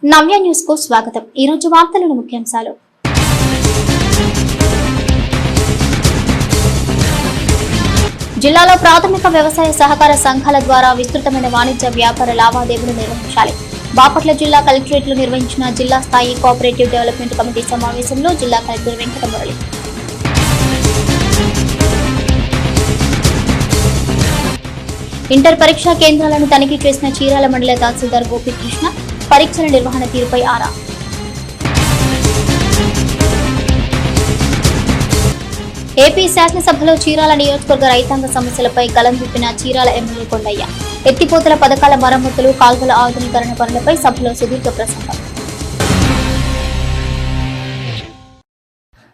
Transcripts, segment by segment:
నవ్య news కు స్వాగతం। ఈ రోజు వార్తలను ముఖ్యాంశాలు। జిల్లాలో ప్రాథమిక వ్యవసాయ సహకార సంఘాల ద్వారా విస్తృతమైన వాణిజ్య వ్యాపార లావాదేవీలు నిర్వహించాలి। బాపట్ల జిల్లా కలెక్టరేట్ లో నిర్వహించిన జిల్లా స్థాయి కోఆపరేటివ్ డెవలప్మెంట్ కమిటీ సమావేశంలో జిల్లా కలెక్టర్ వెంకటమురళి ఇంటర్ పరీక్షా కేంద్రాలను తనిఖీ చేసిన చీరాల మండల తహసీల్దార్ గోపికృష్ణ పరీక్షల నిర్వహణ తీరుపై ఆరా। ఏపీ శాసనసభలో చీరాల నియోజకవర్గ రైతాంగ సమస్యలపై గలం విప్పిన చీరాల ఎమ్మెల్యే కొండయ్య ఎత్తిపోతల పథకాల మరమ్మతులు కాల్వల ఆధునీకరణ పనులపై సభలో సుదీర్ఘ ప్రసంగం।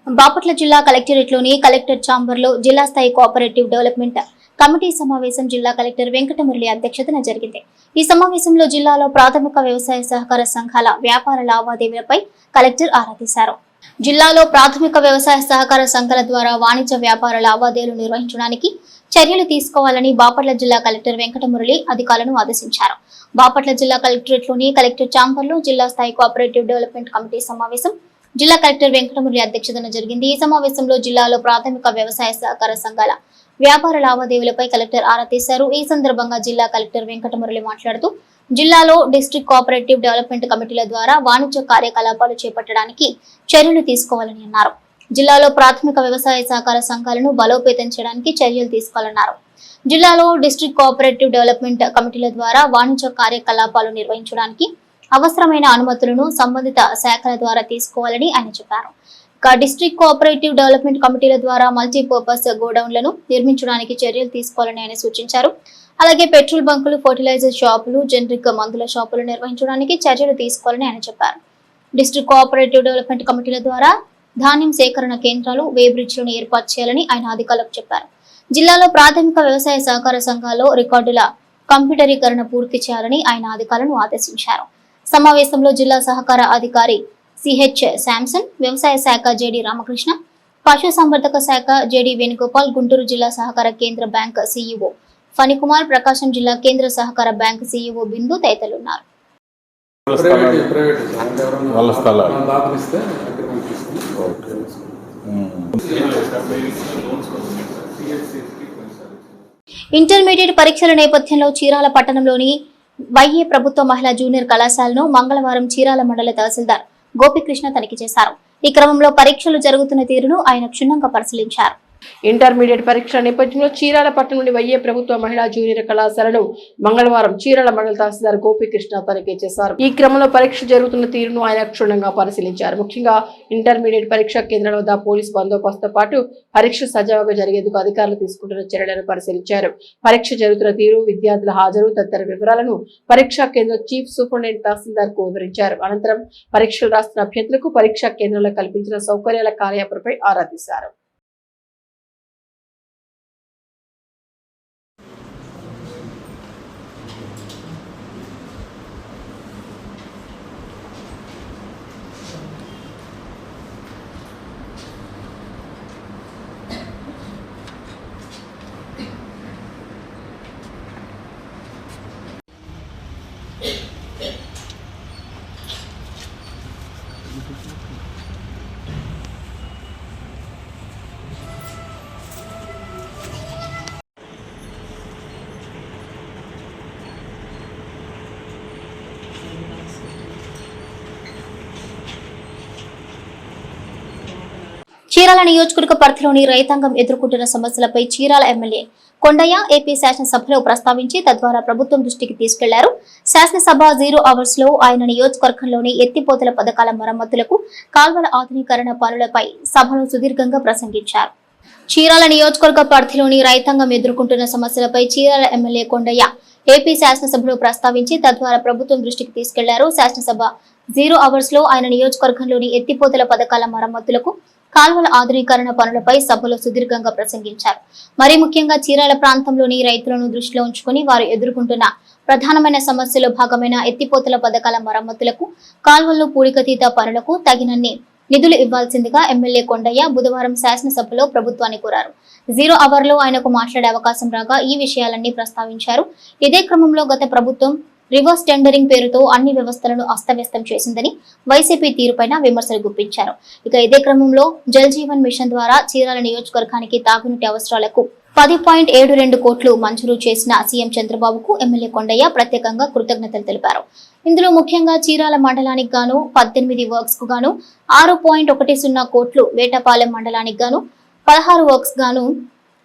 బాపట్ల జిల్లా కలెక్టరేట్లోని కలెక్టర్ ఛాంబర్లో జిల్లా స్థాయి కోఆపరేటివ్ డెవలప్మెంట్ కమిటీ సమావేశం జిల్లా కలెక్టర్ వెంకటమురళి అధ్యక్షతన జరిగింది। ఈ సమావేశంలో జిల్లాలో ప్రాథమిక వ్యవసాయ సహకార సంఘాల వ్యాపార లావాదేవీలపై కలెక్టర్ ఆరా తీశారు। జిల్లాలో ప్రాథమిక వ్యవసాయ సహకార సంఘాల ద్వారా వాణిజ్య వ్యాపార లావాదేవీలు నిర్వహించడానికి చర్యలు తీసుకోవాలని బాపట్ల జిల్లా కలెక్టర్ వెంకటమురళి అధికారులను ఆదేశించారు। బాపట్ల జిల్లా కలెక్టరేట్లోని కలెక్టర్ ఛాంబర్లో జిల్లా స్థాయి కోఆపరేటివ్ డెవలప్మెంట్ కమిటీ సమావేశం జిల్లా కలెక్టర్ వెంకటమురళి అధ్యక్షతన జరిగింది। ఈ సమావేశంలో జిల్లాలో ప్రాథమిక వ్యవసాయ సహకార సంఘాల వ్యాపార లావాదేవీలపై కలెక్టర్ ఆరా తీశారు। ఈ సందర్భంగా జిల్లా కలెక్టర్ వెంకటమురళి మాట్లాడుతూ జిల్లాలో డిస్ట్రిక్ట్ కోఆపరేటివ్ డెవలప్మెంట్ కమిటీల ద్వారా వాణిజ్య కార్యకలాపాలు చేపట్టడానికి చర్యలు తీసుకోవాలని అన్నారు। జిల్లాలో ప్రాథమిక వ్యవసాయ సహకార సంఘాలను బలోపేతం చేయడానికి చర్యలు తీసుకోవాలన్నారు। జిల్లాలో డిస్ట్రిక్ట్ కోఆపరేటివ్ డెవలప్మెంట్ కమిటీల ద్వారా వాణిజ్య కార్యకలాపాలు నిర్వహించడానికి అవసరమైన అనుమతులను సంబంధిత శాఖల ద్వారా తీసుకోవాలని ఆయన చెప్పారు। డిస్ట్రిక్ట్ కోఆపరేటివ్ డెవలప్మెంట్ కమిటీల ద్వారా మల్టీపర్పస్ గోడౌన్లను నిర్మించడానికి చర్యలు తీసుకోవాలని ఆయన సూచించారు। అలాగే పెట్రోల్ బంకులు, ఫర్టిలైజర్ షాపులు, జనరిక్ మందుల షాపులు నిర్వహించడానికి చర్యలు తీసుకోవాలని ఆయన చెప్పారు। డిస్ట్రిక్ట్ కోఆపరేటివ్ డెవలప్మెంట్ కమిటీల ద్వారా ధాన్యం సేకరణ కేంద్రాలు, వేబ్రిడ్జ్లను ఏర్పాటు చేయాలని ఆయన అధికారులకు చెప్పారు। జిల్లాలో ప్రాథమిక వ్యవసాయ సహకార సంఘాల్లో రికార్డుల కంప్యూటరీకరణ పూర్తి చేయాలని ఆయన అధికారులను ఆదేశించారు। సమావేశంలో జిల్లా సహకార అధికారి సిహెచ్ శాంసన్, వ్యవసాయ శాఖ జేడి రామకృష్ణ, పశు సంవర్ధక శాఖ జేడి వేణుగోపాల్, గుంటూరు జిల్లా సహకార కేంద్ర బ్యాంక్ సీఈఓ ఫణికుమార్, ప్రకాశం జిల్లా కేంద్ర సహకార బ్యాంక్ సీఈఓ బిందు తదితరులు ఉన్నారు। ఇంటర్మీడియట్ పరీక్షల నేపథ్యంలో చీరాల పట్టణంలోని వైఏ ప్రభుత్వ మహిళా జూనియర్ కళాశాలను మంగళవారం చీరాల మండల తహసీల్దార్ గోపికృష్ణ తనిఖీ చేశారు। ఈ క్రమంలో పరీక్షలు జరుగుతున్న తీరును ఆయన క్షుణ్ణంగా పరిశీలించారు। ఇంటర్మీడియట్ పరీక్షల నేపథ్యంలో చీరాల పట్టణంలోని వైఏ ప్రభుత్వ మహిళా జూనియర్ కళాశాలను మంగళవారం చీరాల మండల తహసీల్దార్ గోపికృష్ణ తనిఖీ చేశారు। ఈ క్రమంలో పరీక్ష జరుగుతున్న తీరును ఆయన క్షుణ్ణంగా పరిశీలించారు। ముఖ్యంగా ఇంటర్మీడియట్ పరీక్షా కేంద్రాల వద్ద పోలీస్ బందోబస్తుతో పాటు పరీక్ష సజావుగా జరిగేందుకు అధికారులు తీసుకుంటున్న చర్యలను పరిశీలించారు। పరీక్ష జరుగుతున్న తీరు, విద్యార్థుల హాజరు తదితర వివరాలను పరీక్షా కేంద్రం చీఫ్ సూపరింటెండెంట్ తహసీల్దార్ కు వివరించారు। అనంతరం పరీక్షలు రాస్తున్న అభ్యర్థులకు పరీక్షా కేంద్రంలో కల్పించిన సౌకర్యాల కార్యాపరపై ఆరా తీశారు। చీరాల నియోజకవర్గ పరిధిలోని రైతాంగం ఎదుర్కొంటున్న సమస్యలపై చీరాల ఎమ్మెల్యే కొండయ్య ఏపీ శాసనసభలో ప్రస్తావించి తద్వారా ప్రభుత్వం దృష్టికి తీసుకెళ్లారు। శాసనసభ 0 అవర్స్ లో ఆయన నియోజకవర్గంలోని ఎత్తిపోతల పథకాల మరమ్మతులకు, కాల్వల ఆధునీకరణ పనులపై సభలో సుదీర్ఘంగా ప్రసంగించారు। చీరాల నియోజకవర్గ పరిధిలోని రైతాంగం ఎదుర్కొంటున్న సమస్యలపై చీరాల ఎమ్మెల్యే కొండయ్య ఏపీ శాసనసభలో ప్రస్తావించి తద్వారా ప్రభుత్వం దృష్టికి తీసుకెళ్లారు। శాసనసభ 0 అవర్స్ లో ఆయన నియోజకవర్గంలోని ఎత్తిపోతల పథకాల మరమ్మతులకు, కాల్వల ఆధునీకరణ పనులపై సభలో సుదీర్ఘంగా ప్రసంగించారు। మరీ ముఖ్యంగా చీరాల ప్రాంతంలోని రైతులను దృష్టిలో ఉంచుకుని వారు ఎదుర్కొంటున్న ప్రధానమైన సమస్యలో భాగమైన ఎత్తిపోతల పథకాల మరమ్మతులకు, కాల్వల్లో పూడికతీత పనులకు తగినన్ని నిధులు ఇవ్వాల్సిందిగా ఎమ్మెల్యే కొండయ్య బుధవారం శాసనసభలో ప్రభుత్వాన్ని కోరారు। 0 అవర్లో ఆయనకు మాట్లాడే అవకాశం రాగా ఈ విషయాలన్నీ ప్రస్తావించారు। ఇదే క్రమంలో గత ప్రభుత్వం రివర్స్ టెండరింగ్ పేరుతో అన్ని వ్యవస్థలను అస్తవ్యస్తం చేసిందని వైసీపీ తీరుపైన విమర్శలు గుప్పించారు. ఇక ఇదే క్రమంలో జల్ జీవన్ మిషన్ ద్వారా చీరాల నియోజకవర్గానికి తాగునీటి అవసరాలకు 10.72 కోట్లు మంజూరు చేసిన సీఎం చంద్రబాబుకు ఎమ్మెల్యే కొండయ్య ప్రత్యేకంగా కృతజ్ఞతలు తెలిపారు. ఇందులో ముఖ్యంగా చీరాల మండలానికి గాను 18 వర్క్స్ కు గాను 6.10 కోట్లు, వేటపాలెం మండలానికి గాను 16 వర్క్స్ గాను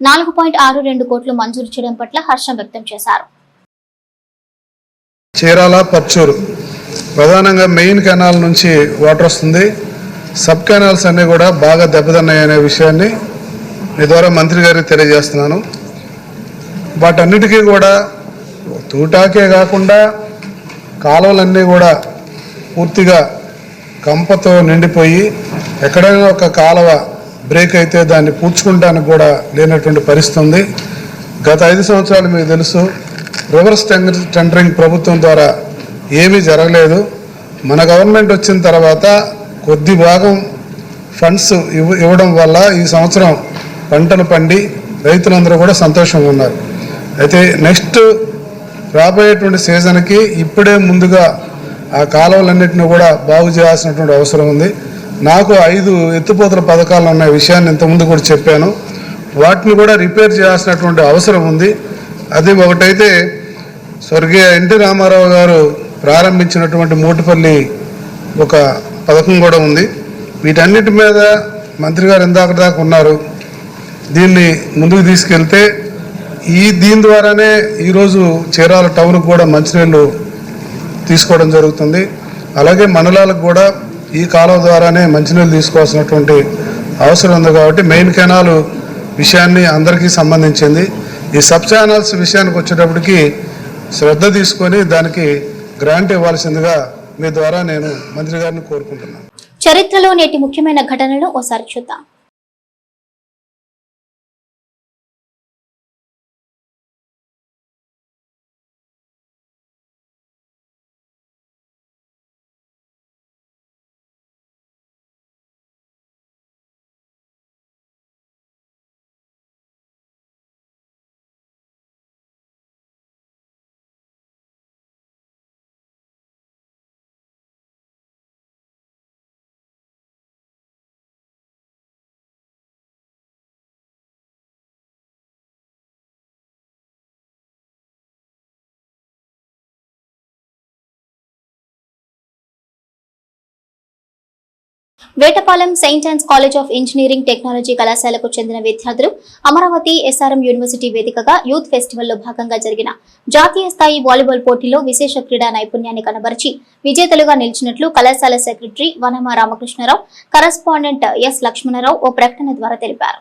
4.62 కోట్లు మంజూరు చేయడం పట్ల హర్షం వ్యక్తం చేశారు. చీరాల పర్చూరు ప్రధానంగా మెయిన్ కెనాల్ నుంచి వాటర్ వస్తుంది. సబ్ కెనాల్స్ అన్నీ కూడా బాగా దెబ్బతిన్నాయి అనే విషయాన్ని మీ ద్వారా మంత్రి గారికి తెలియజేస్తున్నాను. వాటన్నిటికీ కూడా తూటాకే కాకుండా కాలువలన్నీ కూడా పూర్తిగా కంపతో నిండిపోయి ఎక్కడైనా ఒక కాలువ బ్రేక్ అయితే దాన్ని పూడ్చుకుంటానికి కూడా లేనటువంటి పరిస్థితి ఉంది. గత 5 సంవత్సరాలు మీకు తెలుసు, రివర్స్ టెండరింగ్ ప్రభుత్వం ద్వారా ఏమీ జరగలేదు. మన గవర్నమెంట్ వచ్చిన తర్వాత కొద్ది భాగం ఫండ్స్ ఇవ్వడం వల్ల ఈ సంవత్సరం పంటలు పండి రైతులందరూ కూడా సంతోషంగా ఉన్నారు. అయితే నెక్స్ట్ రాబోయేటువంటి సీజన్కి ఇప్పుడే ముందుగా ఆ కాలువలన్నింటినీ కూడా బాగు చేయాల్సినటువంటి అవసరం ఉంది. నాకు 5 ఎత్తిపోతల పథకాలు ఉన్న విషయాన్ని ఇంతకుముందు కూడా చెప్పాను. వాటిని కూడా రిపేర్ చేయాల్సినటువంటి అవసరం ఉంది. అది ఒకటైతే స్వర్గీయ ఎన్టీ రామారావు గారు ప్రారంభించినటువంటి మూటిపల్లి ఒక పథకం కూడా ఉంది. వీటన్నిటి మీద మంత్రి గారు ఇందాక దాకా ఉన్నారు. దీన్ని ముందుకు తీసుకెళ్తే దీని ద్వారానే ఈరోజు చీరాల టౌన్కి కూడా మంచినీళ్ళు తీసుకోవడం జరుగుతుంది. అలాగే మండలాలకు కూడా ఈ కాలువ ద్వారానే మంచినీళ్ళు తీసుకోవాల్సినటువంటి అవసరం ఉంది. కాబట్టి మెయిన్ కెనాల్ విషయాన్ని అందరికీ సంబంధించింది. ఈ సబ్ ఛానల్స్ విషయానికి వచ్చేటప్పటికి శ్రద్ధ తీసుకొని దానికి గ్రాంట్ ఇవ్వాల్సిందిగా మీ ద్వారా నేను మంత్రి గారిని కోరుకుంటున్నాను. చరిత్రలో నేటి ముఖ్యమైన ఘటనలు ఓసారి చూద్దాం. Vetapalem saint Ann's college of engineering technology కళాశాలకు చెందిన విద్యార్థులు అమరావతి ఎస్ఆర్ఎం యూనివర్సిటీ వేదికగా యూత్ ఫెస్టివల్ లో భాగంగా జరిగిన జాతీయ స్థాయి వాలీబాల్ పోటీలో విశేష క్రీడా నైపుణ్యాన్ని కనబరిచి విజేతలుగా నిలిచినట్లు కళాశాల secretary Vanama Ramakrishna Rao, correspondent S Lakshmana Rao ఓ ప్రకటన ద్వారా తెలిపారు.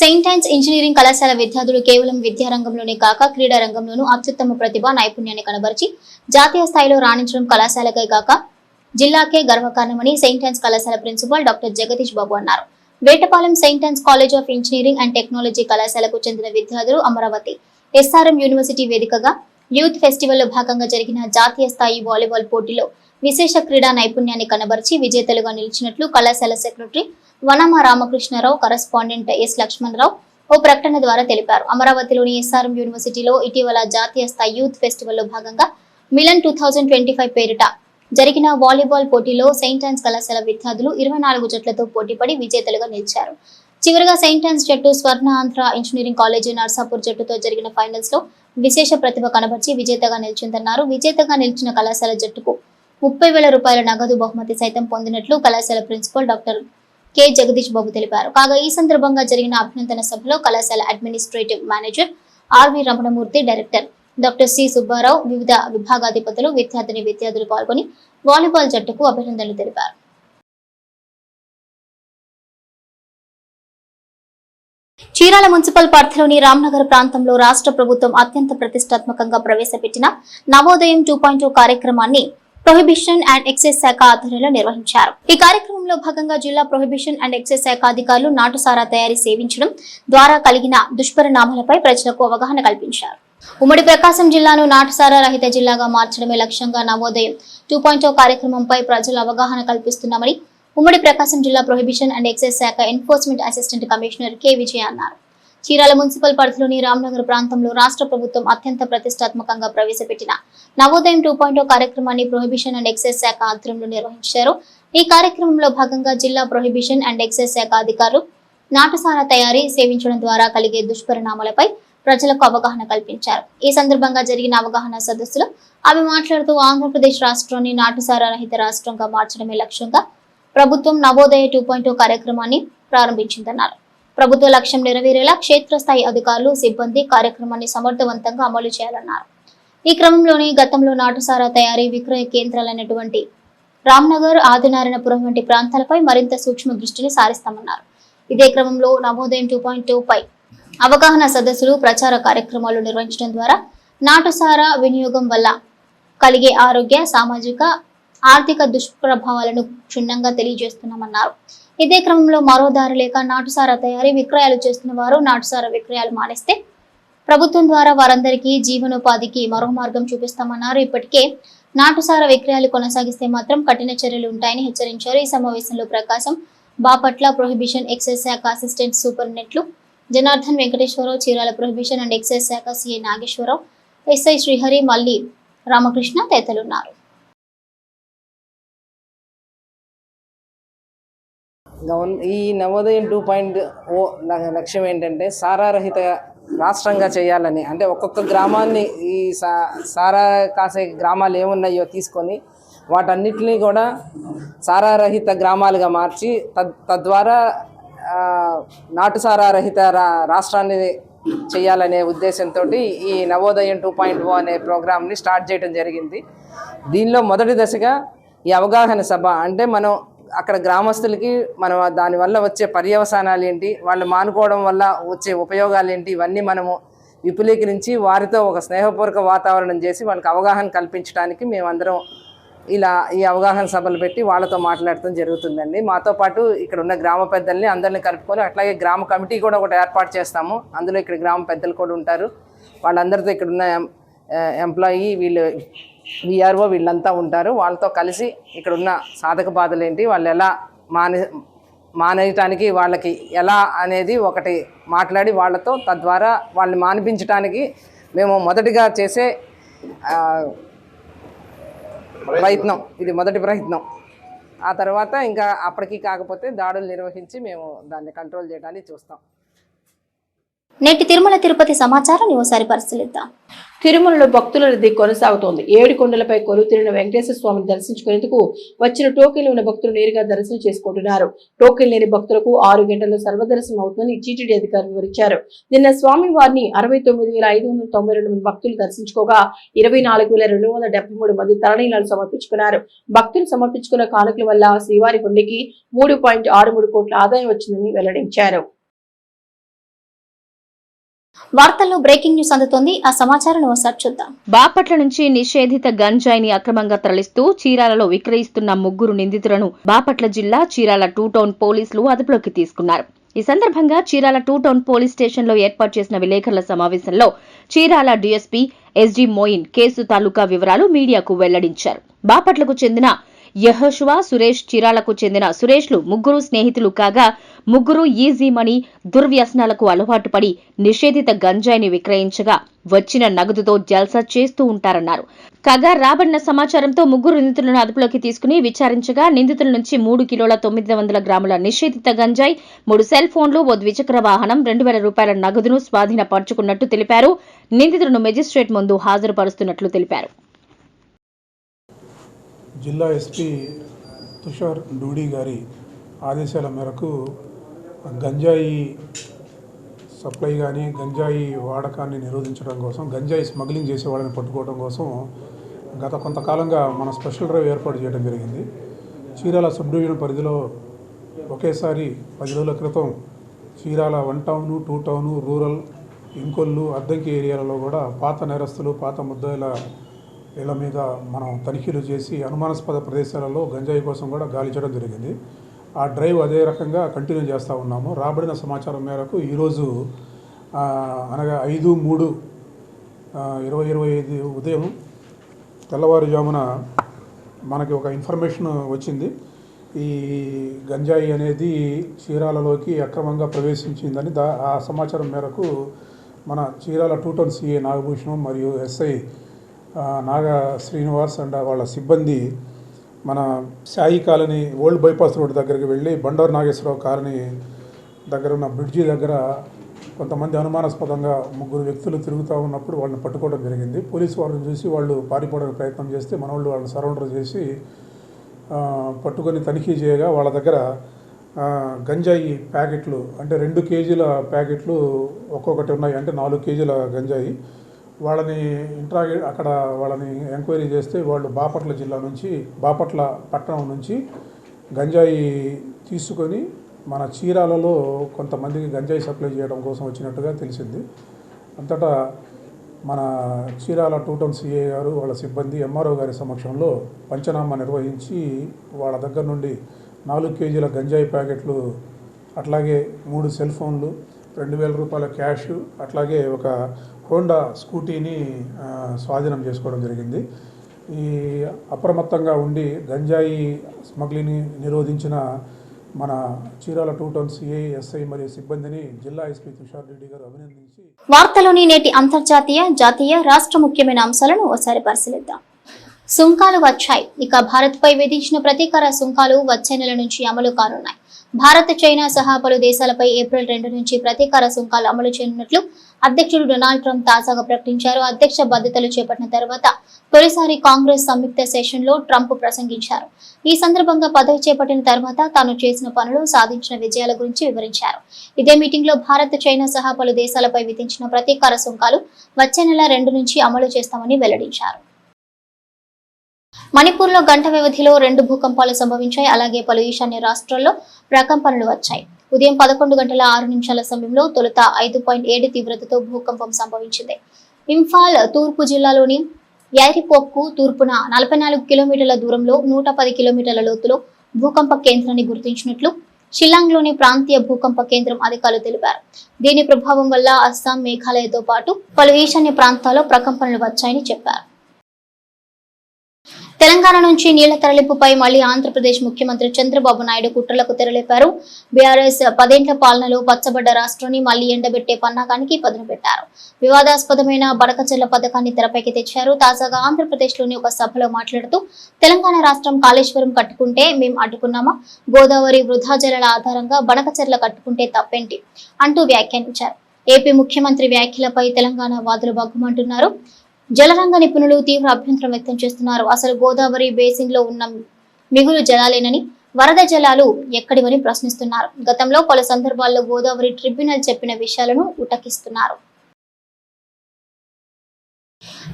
సెయింట్ ఆన్స్ ఇంజనీరింగ్ కళాశాల విద్యార్థులు కేవలం విద్యారంగంలోనే కాక క్రీడా రంగంలోనూ అత్యుత్తమ ప్రతిభ నైపుణ్యాన్ని కనబరిచి జాతీయ స్థాయిలో రాణించడం కళాశాలకే కాక జిల్లాకే గర్వకారణమని సెయింట్ ఆన్స్ కళాశాల ప్రిన్సిపల్ డాక్టర్ జగదీష్ బాబు అన్నారు. Vetapalem saint Ann's college of engineering and technology కళాశాలకు చెందిన విద్యార్థులు అమరావతి ఎస్ఆర్ఎం యూనివర్సిటీ వేదికగా యూత్ ఫెస్టివల్ లో భాగంగా జరిగిన జాతీయ స్థాయి వాలీబాల్ పోటీలో విశేష క్రీడా నైపుణ్యాన్ని కనబరిచి విజేతలుగా నిలిచినట్లు కళాశాల secretary Vanama Ramakrishna Rao, correspondent S Lakshmana Rao ఓ ప్రకటన ద్వారా తెలిపారు. అమరావతిలోని ఎస్ఆర్ఎం యూనివర్సిటీలో ఇటీవల జాతీయ స్థాయి యూత్ ఫెస్టివల్ లో భాగంగా మిలన్ 2025 పేరిట జరిగిన వాలీబాల్ పోటీలో సెయింట్ ఆన్స్ కళాశాల విద్యార్థులు 24 జట్లతో పోటీపడి విజేతలుగా నిలిచారు. చివరిగా సెయింట్ ఆన్స్ జట్టు స్వర్ణ ఆంధ్ర ఇంజనీరింగ్ కాలేజీ నర్సాపూర్ జట్టుతో జరిగిన ఫైనల్స్ లో విశేష ప్రతిభ కనబర్చి విజేతగా నిలిచిందన్నారు. విజేతగా నిలిచిన కళాశాల జట్టుకు 30,000 రూపాయల నగదు బహుమతి సైతం పొందినట్లు కళాశాల principal doctor K Jagadish Babu తెలిపారు. కాగా ఈ సందర్భంగా జరిగిన అభినందన సభలో కళాశాల administrative manager RV Ramanamurthy, director doctor C Subbarao, వివిధ విభాగాధిపతులు, విద్యార్థులు పాల్గొని వాలీబాల్ జట్టుకు అభినందనలు తెలిపారు. చీరాల మున్సిపల్ పరిధిలోని రామ్నగర్ ప్రాంతంలో రాష్ట్ర ప్రభుత్వం అత్యంత ప్రతిష్టాత్మకంగా ప్రవేశపెట్టిన నవోదయం 2.0 కార్యక్రమాన్ని ప్రొహిబిషన్ అండ్ ఎక్సైజ్ శాఖ ఆధ్వర్యంలో నిర్వహించారు. ఈ కార్యక్రమంలో భాగంగా జిల్లా ప్రొహిబిషన్ అండ్ ఎక్సైజ్ శాఖ అధికారులు నాటుసారా తయారీ సేవించడం ద్వారా కలిగిన దుష్పరిణామాలపై ప్రజలకు అవగాహన కల్పించారు. ఉమ్మడి ప్రకాశం జిల్లాను నాటుసారా రహిత జిల్లాగా మార్చడమే లక్ష్యంగా నవోదయం 2.0 కార్యక్రమంపై ప్రజలు అవగాహన కల్పిస్తున్నామని ఉమ్మడి ప్రకాశం జిల్లా ప్రొహిబిషన్ అండ్ ఎక్సైజ్ శాఖ ఎన్ఫోర్స్మెంట్ అసిస్టెంట్ కమిషనర్ కె విజయ అన్నారు. చీరాల మున్సిపల్ పరిధిలోని రామ్నగర్ ప్రాంతంలో రాష్ట్ర ప్రభుత్వం అత్యంత ప్రతిష్టాత్మకంగా ప్రవేశపెట్టిన నవోదయం 2.0 కార్యక్రమాన్ని ప్రొహిబిషన్ అండ్ ఎక్సైజ్ శాఖ ఆధ్వర్యంలో నిర్వహించారు. ఈ కార్యక్రమంలో భాగంగా జిల్లా ప్రొహిబిషన్ అండ్ ఎక్సైజ్ శాఖ అధికారులు నాటుసారా తయారీ సేవించడం ద్వారా కలిగే దుష్పరిణామాలపై ప్రజలకు అవగాహన కల్పించారు. ఈ సందర్భంగా జరిగిన అవగాహన సదస్సులో ఆమె మాట్లాడుతూ ఆంధ్రప్రదేశ్ రాష్ట్రాన్ని నాటుసారా రహిత రాష్ట్రంగా మార్చడమే లక్ష్యంగా ప్రభుత్వం నవోదయ 2.0 కార్యక్రమాన్ని ప్రారంభించిందన్నారు. ప్రభుత్వ లక్ష్యం నెరవేరేలా క్షేత్రస్థాయి అధికారులు సిబ్బంది కార్యక్రమాన్ని సమర్థవంతంగా అమలు చేయాలన్నారు. ఈ క్రమంలోనే గతంలో నాటుసారా తయారీ విక్రయ కేంద్రాలైనటువంటి రామ్నగర్, ఆదినారాయణపురం వంటి ప్రాంతాలపై మరింత సూక్ష్మ దృష్టిని సారిస్తామన్నారు. ఇదే క్రమంలో నవోదయం 2.0 పై అవగాహన సదస్సులు, ప్రచార కార్యక్రమాలు నిర్వహించడం ద్వారా నాటుసారా వినియోగం వల్ల కలిగే ఆరోగ్య, సామాజిక, ఆర్థిక దుష్ప్రభావాలను క్షుణ్ణంగా తెలియజేస్తున్నామన్నారు. ఇదే క్రమంలో మరో దారి లేక నాటుసారా తయారీ విక్రయాలు చేస్తున్న వారు నాటుసారా విక్రయాలు మానేస్తే ప్రభుత్వం ద్వారా వారందరికీ జీవనోపాధికి మరో మార్గం చూపిస్తామన్నారు. ఇప్పటికే నాటుసారా విక్రయాలు కొనసాగిస్తే మాత్రం కఠిన చర్యలు ఉంటాయని హెచ్చరించారు. ఈ సమావేశంలో ప్రకాశం, బాపట్ల ప్రొహిబిషన్ ఎక్సైజ్ శాఖ అసిస్టెంట్ సూపరింటెండెంట్లు Janardhan Venkateswara Rao, Chirala prohibition and excise శాఖ సిఐ నాగేశ్వరరావు, ఎస్ఐ శ్రీహరి, మల్లి రామకృష్ణ తదితరులున్నారు. ఈ నవోదయం 2.0 లక్ష్యం ఏంటంటే సారారహిత రాష్ట్రంగా చేయాలని. అంటే ఒక్కొక్క గ్రామాన్ని ఈ సారా కాసే గ్రామాలు ఏమున్నాయో తీసుకొని వాటన్నిటినీ కూడా సారారహిత గ్రామాలుగా మార్చి తద్వారా నాటుసారారహిత రాష్ట్రాన్ని చేయాలనే ఉద్దేశంతో ఈ నవోదయం 2.0 అనే ప్రోగ్రామ్ని స్టార్ట్ చేయడం జరిగింది. దీనిలో మొదటి దశగా ఈ అవగాహన సభ, అంటే మనం అక్కడ గ్రామస్తులకి మనం దానివల్ల వచ్చే పర్యవసానాలు ఏంటి, వాళ్ళు మానుకోవడం వల్ల వచ్చే ఉపయోగాలు ఏంటి, ఇవన్నీ మనము విపులీకరించి వారితో ఒక స్నేహపూర్వక వాతావరణం చేసి వాళ్ళకి అవగాహన కల్పించడానికి మేమందరం ఇలా ఈ అవగాహన సభలు పెట్టి వాళ్ళతో మాట్లాడటం జరుగుతుందండి. మాతో పాటు ఇక్కడ ఉన్న గ్రామ పెద్దల్ని అందరిని కలుపుకొని అట్లాగే గ్రామ కమిటీ కూడా ఒకటి ఏర్పాటు చేస్తాము. అందులో ఇక్కడ గ్రామ పెద్దలు కూడా ఉంటారు. వాళ్ళందరితో ఇక్కడ ఉన్న ఎంప్లాయీ, వీళ్ళు విఆర్ఓ వీళ్ళంతా ఉంటారు. వాళ్ళతో కలిసి ఇక్కడ ఉన్న సాధక బాధలు ఏంటి, వాళ్ళు ఎలా మానేయటానికి వాళ్ళకి ఎలా అనేది ఒకటి మాట్లాడి వాళ్ళతో తద్వారా వాళ్ళని మానిపించడానికి మేము మొదటిగా చేసే ప్రయత్నం. ఇది మొదటి ప్రయత్నం. ఆ తర్వాత ఇంకా అప్పటికి కాకపోతే దాడులు నిర్వహించి మేము దాన్ని కంట్రోల్ చేయడానికి చూస్తాం. నేటి తిరుమల తిరుపతి సమాచారాన్ని ఒకసారి పరిశీలిద్దాం. తిరుమలలో భక్తుల రద్దీ కొనసాగుతోంది. 7 కొండలపై కొలువుతీరిన వెంకటేశ్వర స్వామిని దర్శించుకునేందుకు వచ్చిన టోకెన్లు ఉన్న భక్తులు నేరుగా దర్శనం చేసుకుంటున్నారు. టోకెన్ లేని భక్తులకు 6 గంటల్లో సర్వదర్శనం అవుతుందని టీటీడీ అధికారులు వివరించారు. నిన్న స్వామి వారిని 69,592 మంది భక్తులు దర్శించుకోగా 24,273 మంది తలనీలాలు సమర్పించుకున్నారు. భక్తులు సమర్పించుకున్న కానుకల వల్ల శ్రీవారి హుండీకి 3.63 కోట్ల ఆదాయం వచ్చిందని వెల్లడించారు. వార్తల్లో బ్రేకింగ్ న్యూస్ అందుతోంది. ఆ సమాచారం ఒకసారి చూద్దాం. బాపట్ల నుంచి నిషేధిత గంజాయిని అక్రమంగా తరలిస్తూ చీరాలలో విక్రయిస్తున్న 3 నిందితులను బాపట్ల జిల్లా చీరాల 2 టౌన్ పోలీసులు అదుపులోకి తీసుకున్నారు. ఈ సందర్భంగా చీరాల 2 టౌన్ పోలీస్ స్టేషన్లో ఏర్పాటు చేసిన విలేకరుల సమావేశంలో Chirala DSP SG Moin case తాలూకా వివరాలు మీడియాకు వెల్లడించారు. బాపట్లకు చెందిన యహోషువా, సురేష్, చీరాలకు చెందిన సురేష్లు 3 స్నేహితులు కాగా 3 ఈజీ మనీ దుర్వ్యసనాలకు అలవాటు పడి నిషేధిత గంజాయిని విక్రయించగా వచ్చిన నగదుతో జల్సా చేస్తూ ఉంటారన్నారు. కాగా రాబడిన సమాచారంతో 3 నిందితులను అదుపులోకి తీసుకుని విచారించగా నిందితుల నుంచి 3 కిలోల 900 గ్రాముల నిషేధిత గంజాయి, 3 సెల్ ఫోన్లు, ఓ ద్విచక్ర వాహనం, 2,000 రూపాయల నగదును స్వాధీనపరుచుకున్నట్టు తెలిపారు. నిందితులను మెజిస్ట్రేట్ ముందు హాజరుపరుస్తున్నట్లు తెలిపారు. జిల్లా ఎస్పీ తుషార్ డూడి గారి ఆదేశాల మేరకు గంజాయి సప్లై కానీ గంజాయి వాడకాన్ని నిరోధించడం కోసం, గంజాయి స్మగ్లింగ్ చేసే వాళ్ళని పట్టుకోవడం కోసం గత కొంతకాలంగా మన స్పెషల్ డ్రైవ్ ఏర్పాటు చేయడం జరిగింది. చీరాల సబ్ డివిజన్ పరిధిలో ఒకేసారి 10 రోజుల క్రితం Chirala 1 town, 2 town, rural, Inkollu, Addanki ఏరియాలలో కూడా పాత నేరస్తులు, పాత ముద్దాయిల ఇళ్ల మీద మనం తనిఖీలు చేసి అనుమానాస్పద ప్రదేశాలలో గంజాయి కోసం కూడా గాలించడం జరిగింది. ఆ డ్రైవ్ అదే రకంగా కంటిన్యూ చేస్తూ ఉన్నాము. రాబడిన సమాచారం మేరకు ఈరోజు అనగా 5/3/2025 ఉదయం తెల్లవారుజామున మనకి ఒక ఇన్ఫర్మేషన్ వచ్చింది. ఈ గంజాయి అనేది చీరాలలోకి అక్రమంగా ప్రవేశించిందని ఆ సమాచారం మేరకు మన చీరాల 2 టౌన్ సిఐ నాగభూషణం మరియు ఎస్ఐ నాగ శ్రీనివాస్ అండ్ వాళ్ళ సిబ్బంది మన Sai colony old bypass road దగ్గరికి వెళ్ళి బండారు నాగేశ్వరరావు కాలనీ దగ్గర ఉన్న బ్రిడ్జి దగ్గర కొంతమంది అనుమానాస్పదంగా 3 వ్యక్తులు తిరుగుతూ ఉన్నప్పుడు వాళ్ళని పట్టుకోవడం జరిగింది. పోలీసు వాళ్ళని చూసి వాళ్ళు పారిపోవడానికి ప్రయత్నం చేస్తే మన వాళ్ళు వాళ్ళని సరౌండర్ చేసి పట్టుకొని తనిఖీ చేయగా వాళ్ళ దగ్గర గంజాయి ప్యాకెట్లు అంటే 2 కేజీల ప్యాకెట్లు ఒక్కొక్కటి ఉన్నాయి, అంటే 4 కేజీల గంజాయి. వాళ్ళని వాళ్ళని ఎంక్వైరీ చేస్తే వాళ్ళు బాపట్ల పట్టణం నుంచి గంజాయి తీసుకొని మన చీరాలలో కొంతమందికి గంజాయి సప్లై చేయడం కోసం వచ్చినట్టుగా తెలిసింది. అంతటా మన చీరాల 2 టౌన్ సిఐ గారు వాళ్ళ సిబ్బంది ఎంఆర్ఓ గారి సమక్షంలో పంచనామా నిర్వహించి వాళ్ళ దగ్గర నుండి 4 కేజీల గంజాయి ప్యాకెట్లు, అట్లాగే 3 సెల్ ఫోన్లు, 2000 రూపాయల క్యాష్, అట్లాగే ఒక హోండా స్కూటీని స్వాధీనం చేసుకోవడం జరిగింది. ఈ అప్రమత్తంగా ఉండి గంజాయి స్మగ్లింగ్ని నిరోధించిన మన చీరాల 2 టౌన్ సిఐ, ఎస్ఐ మరియు సిబ్బందిని జిల్లా ఎస్పీ తుషార్ రెడ్డి గారు అభినందించి వార్తలోని నేటి అంతర్జాతీయ, జాతీయ, రాష్ట్ర ముఖ్యమైన అంశాలను ఒకసారి పరిశీలిద్దాం. సుంకాలు వచ్చాయి. ఇక భారత్పై విధించిన ప్రతీకార సుంకాలు వచ్చే నెల నుంచి అమలు కానున్నాయి. భారత్, చైనా సహా పలు దేశాలపై ఏప్రిల్ 2 నుంచి ప్రతీకార సుంకాలు అమలు చేయనున్నట్లు అధ్యక్షుడు డొనాల్డ్ ట్రంప్ తాజాగా ప్రకటించారు. అధ్యక్ష బాధ్యతలు చేపట్టిన తర్వాత తొలిసారి కాంగ్రెస్ సంయుక్త సెషన్లో ట్రంప్ ప్రసంగించారు. ఈ సందర్భంగా పదవి చేపట్టిన తర్వాత తాను చేసిన పనులు, సాధించిన విజయాల గురించి వివరించారు. ఇదే మీటింగ్ లో భారత్, చైనా సహా పలు దేశాలపై విధించిన ప్రతీకార సుంకాలు వచ్చే నెల 2 నుంచి అమలు చేస్తామని వెల్లడించారు. మణిపూర్ లో గంట వ్యవధిలో 2 భూకంపాలు సంభవించాయి. అలాగే పలు ఈశాన్య రాష్ట్రాల్లో ప్రకంపనలు వచ్చాయి. ఉదయం 11:06 సమయంలో తొలుత 5.7 తీవ్రతతో భూకంపం సంభవించింది. ఇంఫాల్ తూర్పు జిల్లాలోని యారిపోక్కు తూర్పున 44 కిలోమీటర్ల దూరంలో 110 కిలోమీటర్ల లోతులో భూకంప కేంద్రాన్ని గుర్తించినట్లు షిల్లాంగ్లోని ప్రాంతీయ భూకంప కేంద్రం అధికారులు తెలిపారు. దీని ప్రభావం వల్ల అస్సాం, మేఘాలయతో పాటు పలు ఈశాన్య ప్రాంతాల్లో ప్రకంపనలు వచ్చాయని చెప్పారు. తెలంగాణ నుంచి నీళ్ల తరలింపుపై మళ్లీ ఆంధ్రప్రదేశ్ ముఖ్యమంత్రి చంద్రబాబు నాయుడు కుట్రలకు తెరలేపారు. బీఆర్ఎస్ 10 ఏళ్ల పాలనలో పచ్చబడ్డ రాష్ట్రాన్ని మళ్లీ ఎండబెట్టే పన్నాగానికి పదును పెట్టారు. వివాదాస్పదమైన బడకచెర్ల పథకాన్ని తెరపైకి తెచ్చారు. తాజాగా ఆంధ్రప్రదేశ్ లోని ఒక సభలో మాట్లాడుతూ తెలంగాణ రాష్ట్రం కాళేశ్వరం కట్టుకుంటే మేం అడ్డుకున్నామా, గోదావరి వృధా జలాల ఆధారంగా బడకచెర్ల కట్టుకుంటే తప్పేంటి అంటూ వ్యాఖ్యానించారు. ఏపీ ముఖ్యమంత్రి వ్యాఖ్యలపై తెలంగాణ వాదులు బగ్గుమంటున్నారు. జలరంగ నిపుణులు తీవ్ర అభ్యంతరం వ్యక్తం చేస్తున్నారు. అసలు గోదావరి బేసిన్ లో ఉన్న మిగులు జలాలేనని, వరద జలాలు ఎక్కడివని ప్రశ్నిస్తున్నారు. గతంలో పలు సందర్భాల్లో గోదావరి ట్రిబ్యునల్ చెప్పిన విషయాలను ఉటకిస్తున్నారు.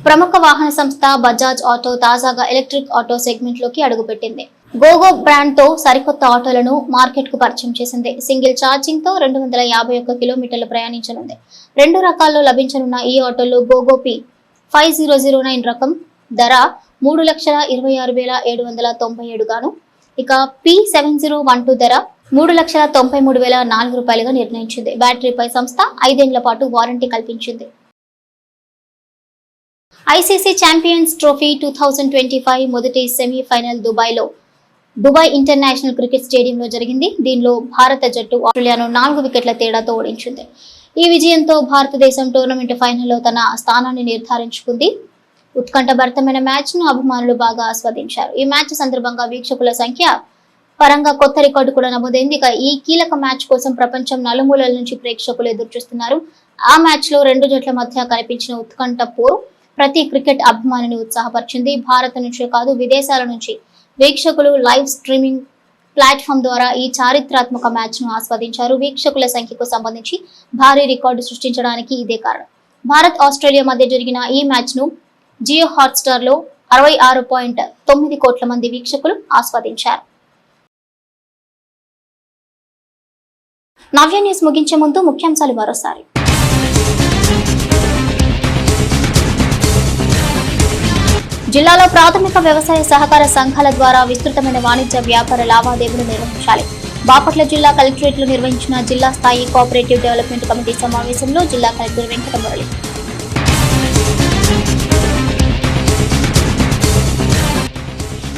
ప్రముఖ వాహన సంస్థ బజాజ్ ఆటో తాజాగా ఎలక్ట్రిక్ ఆటో సెగ్మెంట్ లోకి అడుగుపెట్టింది. గోగో బ్రాండ్ తో సరికొత్త ఆటోలను మార్కెట్ కు పరిచయం చేసింది. సింగిల్ ఛార్జింగ్ తో 251 కిలోమీటర్లు ప్రయాణించనుంది. 2 రకాల్లో లభించనున్న ఈ ఆటోలో గోగో P 5009 రకం ధర 3,26,797 గాను, ఇక P7012 ధర 3,93,004 రూపాయలుగా నిర్ణయించింది. బ్యాటరీపై సంస్థ 5 ఏళ్ల పాటు వారంటీ కల్పించింది. ఐసీసీ ఛాంపియన్స్ ట్రోఫీ 2025 మొదటి సెమీఫైనల్ దుబాయ్ ఇంటర్నేషనల్ క్రికెట్ స్టేడియంలో జరిగింది. దీనిలో భారత జట్టు ఆస్ట్రేలియాను 4 వికెట్ల తేడాతో ఓడించింది. ఈ విజయంతో భారతదేశం టోర్నమెంట్ ఫైనల్లో తన స్థానాన్ని నిర్ధారించుకుంది. ఉత్కంఠభరితమైన మ్యాచ్ ను అభిమానులు బాగా ఆస్వాదించారు. ఈ మ్యాచ్ సందర్భంగా వీక్షకుల సంఖ్య పరంగా కొత్త రికార్డు కూడా నమోదైంది. ఇక ఈ కీలక మ్యాచ్ కోసం ప్రపంచం నలుమూలల నుంచి ప్రేక్షకులు ఎదురుచూస్తున్నారు. ఆ మ్యాచ్ లో 2 జట్ల మధ్య కనిపించిన ఉత్కంఠ పోరు ప్రతి క్రికెట్ అభిమానిని ఉత్సాహపరిచింది. భారత్ నుంచే కాదు, విదేశాల నుంచి వీక్షకులు లైవ్ స్ట్రీమింగ్ ప్లాట్ఫామ్ ద్వారా ఈ చారిత్రాత్మక మ్యాచ్ ను ఆస్వాదించారు. వీక్షకుల సంఖ్యకు సంబంధించి భారీ రికార్డు సృష్టించడానికి ఇదే కారణం. భారత్, ఆస్ట్రేలియా మధ్య జరిగిన ఈ మ్యాచ్ ను జియో హాట్స్టార్ లో 66.9 కోట్ల మంది వీక్షకులు ఆస్వాదించారు. నవ్య న్యూస్ ముగించే ముందు ముఖ్యాంశాలు మరోసారి. జిల్లాలో ప్రాథమిక వ్యవసాయ సహకార సంఘాల ద్వారా విస్తృతమైన వాణిజ్య వ్యాపార లావాదేవీలు నిర్వహించాలి. బాపట్ల జిల్లా కలెక్టరేట్లో నిర్వహించిన జిల్లా స్థాయి కోఆపరేటివ్ డెవలప్మెంట్ కమిటీ సమావేశంలో జిల్లా కలెక్టర్ వెంకటమురళి.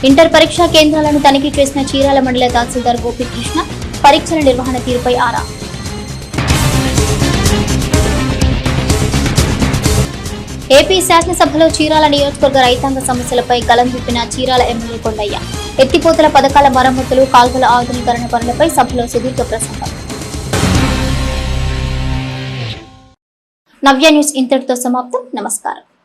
ఇంటర్ పరీక్షా కేంద్రాలను తనిఖీ చేసిన చీరాల మండల తహసీల్దార్ గోపీకృష్ణ పరీక్షల నిర్వహణ తీరుపై ఆరా. ఏపీ శాసనసభలో చీరాల నియోజకవర్గ రైతాంగ సమస్యలపై గలం విప్పిన చీరాల ఎమ్మెల్యే కొండయ్య. ఎత్తిపోతల పథకాల మరమ్మతులు, కాల్వల ఆధునీకరణ పనులపై సభలో సుదీర్ఘ ప్రసంగం. నవ్య న్యూస్ ఇంతటితో సమాప్తం. నమస్కారం.